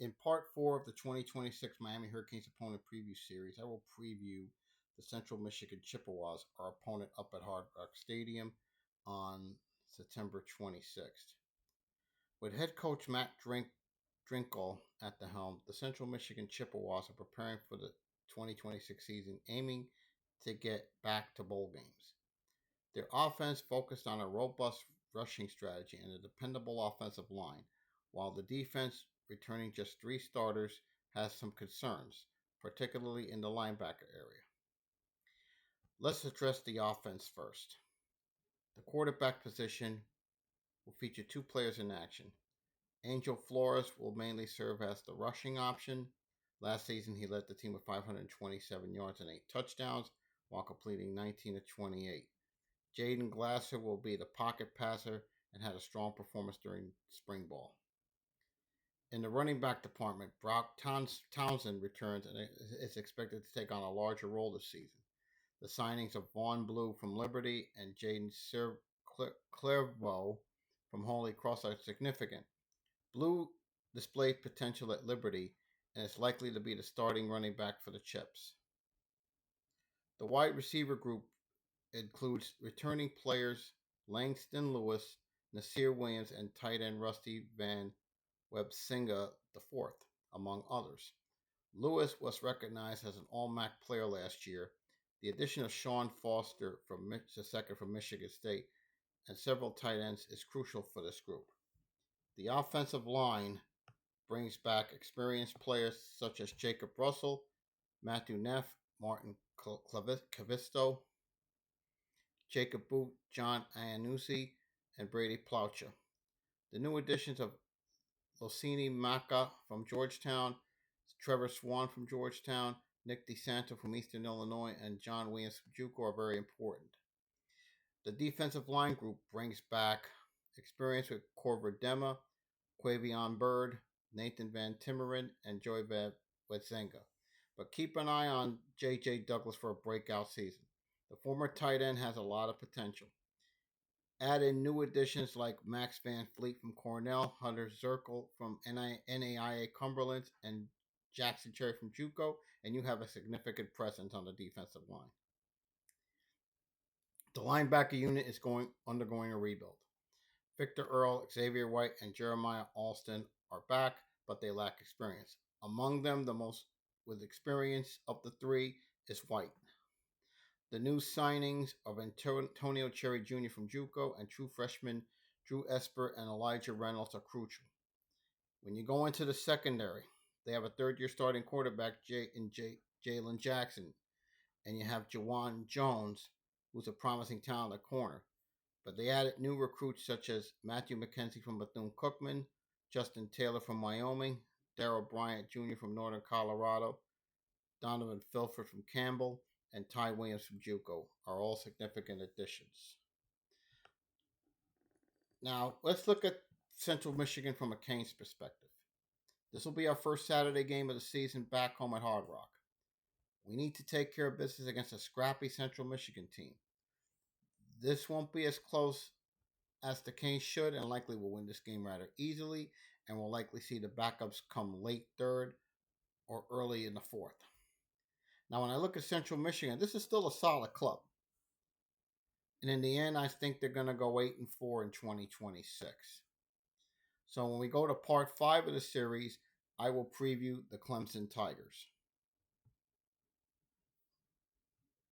In part 4 of the 2026 Miami Hurricanes opponent preview series, I will preview the Central Michigan Chippewas, our opponent up at Hard Rock Stadium on September 26th. With head coach Matt Drinkle at the helm, the Central Michigan Chippewas are preparing for the 2026 season, aiming to get back to bowl games. Their offense focused on a robust rushing strategy and a dependable offensive line, while the defense, returning just 3 starters, has some concerns, particularly in the linebacker area. Let's address the offense first. The quarterback position will feature 2 players in action. Angel Flores will mainly serve as the rushing option. Last season, he led the team with 527 yards and 8 touchdowns, while completing 19 of 28. Jaden Glasser will be the pocket passer and had a strong performance during spring ball. In the running back department, Brock Townsend returns and is expected to take on a larger role this season. The signings of Vaughn Blue from Liberty and Jaden Clairvaux from Holy Cross are significant. Blue displayed potential at Liberty and is likely to be the starting running back for the Chips. The wide receiver group includes returning players Langston Lewis, Nasir Williams, and tight end Rusty Van Websinga IV, among others. Lewis was recognized as an All-MAC player last year. The addition of Sean Foster from Michigan State and several tight ends is crucial for this group. The offensive line brings back experienced players such as Jacob Russell, Matthew Neff, Martin Cavisto, Jacob Boot, John Iannuzzi, and Brady Plaucha. The new additions of Losini Maka from Georgetown, Trevor Swan from Georgetown, Nick DeSanto from Eastern Illinois, and John Williams from JUCO are very important. The defensive line group brings back experience with Corver Dema, Quavion Bird, Nathan Van Timmeren, and Joy Wetzenga. But keep an eye on J.J. Douglas for a breakout season. The former tight end has a lot of potential. Add in new additions like Max Van Fleet from Cornell, Hunter Zirkle from NAIA Cumberland, and Jackson Cherry from JUCO, and you have a significant presence on the defensive line. The linebacker unit is undergoing a rebuild. Victor Earl, Xavier White, and Jeremiah Alston are back, but they lack experience. Among them, the most with experience of the 3 is White. The new signings of Antonio Cherry Jr. from JUCO and true freshmen Drew Esper and Elijah Reynolds are crucial. When you go into the secondary, they have a third-year starting quarterback Jalen Jackson, and you have Jawan Jones, who's a promising talent at corner. But they added new recruits such as Matthew McKenzie from Bethune-Cookman, Justin Taylor from Wyoming, Darrell Bryant Jr. from Northern Colorado, Donovan Filford from Campbell, and Ty Williams from JUCO are all significant additions. Now, let's look at Central Michigan from a CANES perspective. This will be our first Saturday game of the season back home at Hard Rock. We need to take care of business against a scrappy Central Michigan team. This won't be as close as the Canes should, and likely will win this game rather easily, and we'll likely see the backups come late third or early in the fourth. Now, when I look at Central Michigan, this is still a solid club. And in the end, I think they're going to go 8-4 in 2026. So when we go to part 5 of the series, I will preview the Clemson Tigers.